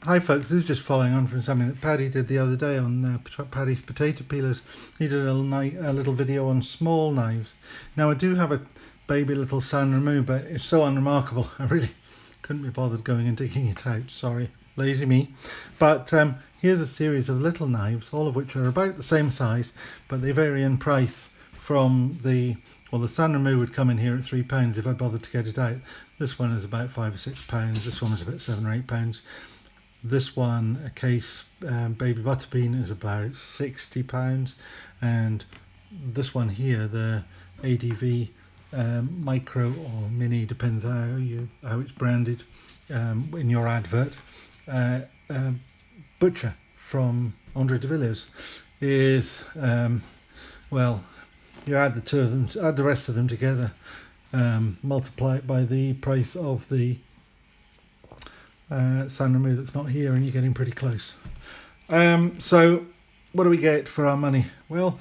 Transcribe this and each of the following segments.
Hi folks, this is just following on from something that Paddy did the other day on Paddy's potato peelers. He did a little video on small knives. Now I do have a baby little San Remo, but it's so unremarkable I really couldn't be bothered going and digging it out. Sorry, lazy me. But here's a series of little knives, all of which are about the same size, but they vary in price from the San Remo would come in here at £3 if I bothered to get it out. This one is about £5 or £6. This one is about £7 or £8. This one, a case baby butterbean, is about £60, and this one here, the ADV micro or mini, depends how it's branded in your advert. Butcher from Andre de Villiers is well, you add the two of them, add the rest of them together, multiply it by the price of the San Remo that's not here, and you're getting pretty close. So what do we get for our money? Well,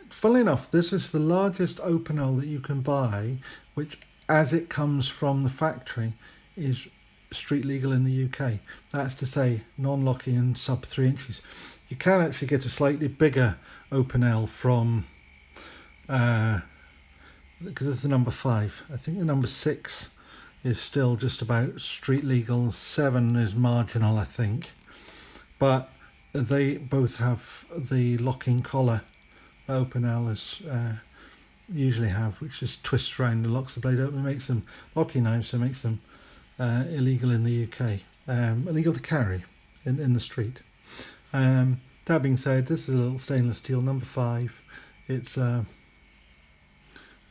funnily enough, this is the largest Opinel that you can buy, which, as it comes from the factory, is street legal in the UK. That's to say, non-locking and sub 3 inches. You can actually get a slightly bigger Opinel from because it's the number 5. I think the number 6 is still just about street legal. 7 is marginal, I think, but they both have the locking collar Opinel usually have, which just twists around and locks the blade open. It makes them locking knives, so it makes them illegal in the UK, illegal to carry in the street. That being said, this is a little stainless steel number 5. It's a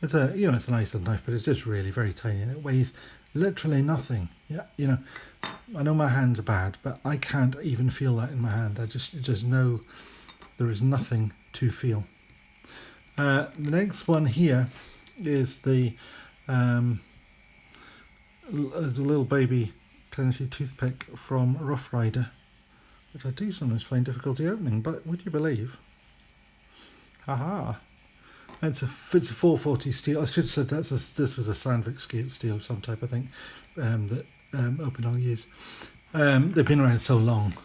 it's a nice little knife, but it's just really very tiny, and it weighs literally nothing. Yeah, I know my hands are bad, but I can't even feel that in my hand. I just know there is nothing to feel. The next one here is there's a little baby Tennessee toothpick from Rough Rider, which I do sometimes find difficulty opening, but would you believe? Haha. It's a 440 steel. I should have said this was a Sandvik steel of some type, I think, that Opinel use. They've been around so long.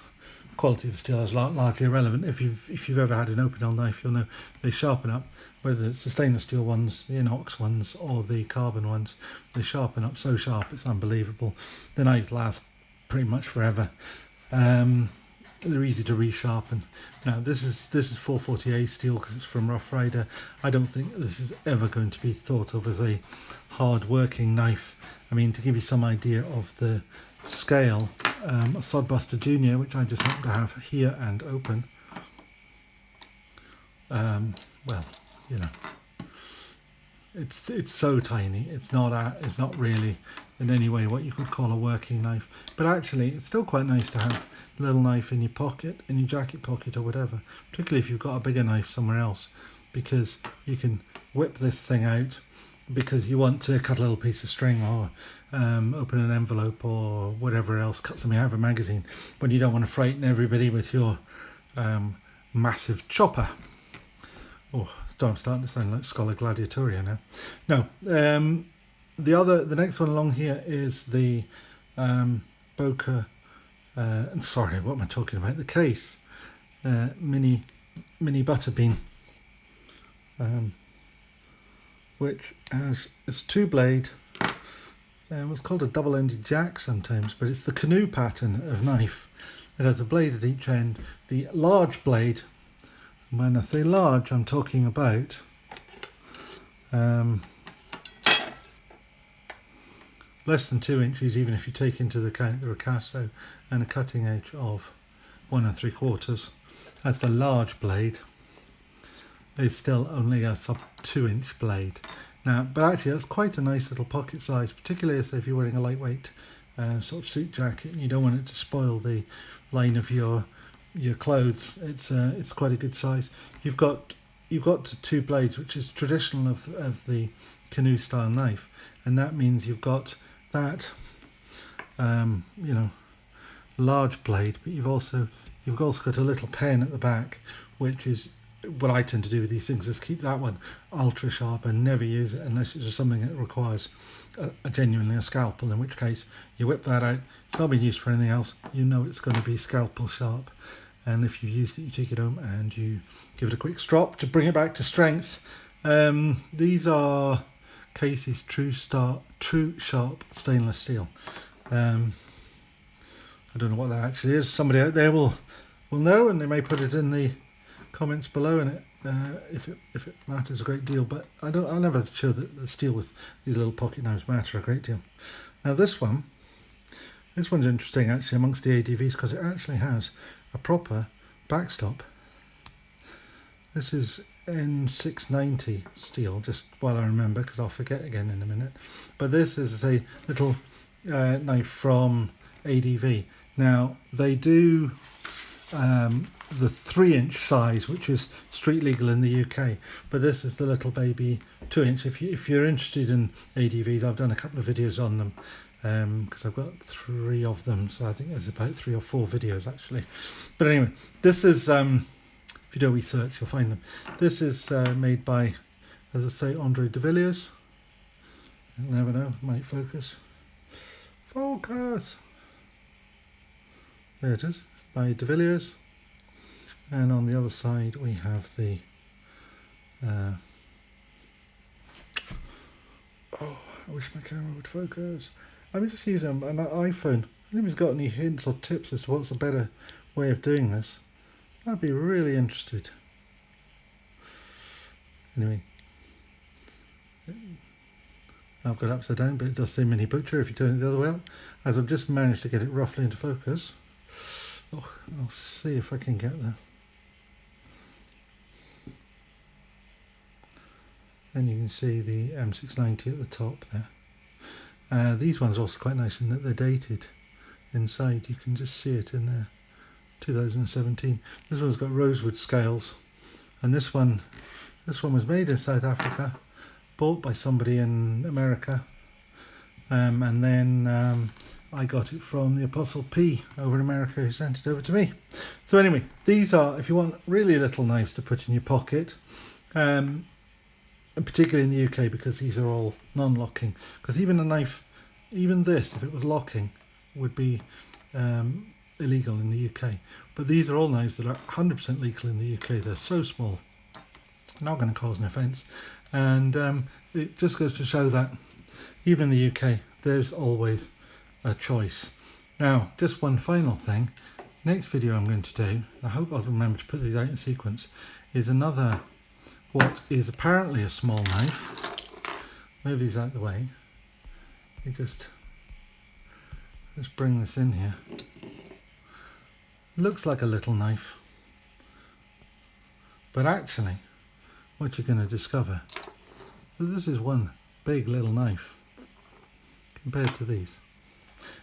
Quality of steel is largely irrelevant. If you've ever had an Opinel knife, you'll know they sharpen up. Whether it's the stainless steel ones, the inox ones, or the carbon ones, they sharpen up so sharp it's unbelievable. The knives last pretty much forever. They're easy to resharpen. Now this is 440A steel because it's from Rough Rider. I don't think this is ever going to be thought of as a hard working knife. I mean, to give you some idea of the scale, a Sodbuster Junior, which I just happen to have here and open, well, it's so tiny. It's not really in any way what you could call a working knife, but actually it's still quite nice to have a little knife in your pocket, in your jacket pocket or whatever, particularly if you've got a bigger knife somewhere else, because you can whip this thing out because you want to cut a little piece of string or open an envelope or whatever else, cut something out of a magazine, when you don't want to frighten everybody with your massive chopper. Oh, I'm starting to sound like Scholar Gladiatoria now. No, the next one along here is the Boca. Sorry, what am I talking about? The case mini butterbean, which has it's 2-blade. It's called a double-ended jack sometimes, but it's the canoe pattern of knife. It has a blade at each end. The large blade. When I say large, I'm talking about less than 2 inches, even if you take into account the ricasso, and a cutting edge of 1 3/4. As the large blade is still only a sub 2-inch blade. Now, but actually that's quite a nice little pocket size, particularly if you're wearing a lightweight sort of suit jacket and you don't want it to spoil the line of your clothes. It's quite a good size. You've got 2 blades, which is traditional of the canoe style knife, and that means you've got that large blade, but you've also got a little pen at the back, which is what I tend to do with these things, is keep that one ultra sharp and never use it unless it's something that requires genuinely a scalpel, in which case you whip that out. It's not been used for anything else. You know it's going to be scalpel sharp. And if you've used it, you take it home and you give it a quick strop to bring it back to strength. These are Casey's True Sharp stainless steel. I don't know what that actually is. Somebody out there will know, and they may put it in the comments below, and if it matters a great deal. But I'm never sure that the steel with these little pocket knives matter a great deal. Now this one's interesting actually amongst the ADVs, because it actually has a proper backstop. This is N690 steel, just while I remember, because I'll forget again in a minute. But this is a little knife from ADV. Now they do the 3-inch size, which is street legal in the UK, but this is the little baby 2-inch. If you're interested in ADVs, I've done a couple of videos on them, because I've got 3 of them, so I think there's about 3 or 4 videos actually. But anyway, this is if you do research, you'll find them. This is made by, as I say, Andre de Villiers. You'll never know, might focus. Focus! There it is, by de Villiers. And on the other side we have the oh, I wish my camera would focus. I'm just using an iPhone. If anybody's got any hints or tips as to what's a better way of doing this, I'd be really interested. Anyway, I've got it upside down, but it does say Mini Butcher if you turn it the other way up, as I've just managed to get it roughly into focus. Oh, I'll see if I can get there. And you can see the M690 at the top there. These ones are also quite nice in that they're dated inside. You can just see it in there, 2017. This one's got rosewood scales, and this one was made in South Africa, bought by somebody in America, and then I got it from the Apostle P over in America, who sent it over to me. So anyway, these are, if you want really little knives to put in your pocket, and particularly in the UK, because these are all non-locking, because even a knife, even this, if it was locking, would be illegal in the UK. But these are all knives that are 100% legal in the UK. They're so small, not going to cause an offence, and it just goes to show that even in the UK there's always a choice. Now, just one final thing. Next video I'm going to do, I hope I'll remember to put these out in sequence, is another, what is apparently a small knife. Move these out of the way. You just bring this in here. Looks like a little knife, but actually what you're going to discover that this is one big little knife compared to these.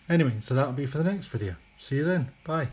Anyway, so that'll be for the next video. See you then. Bye.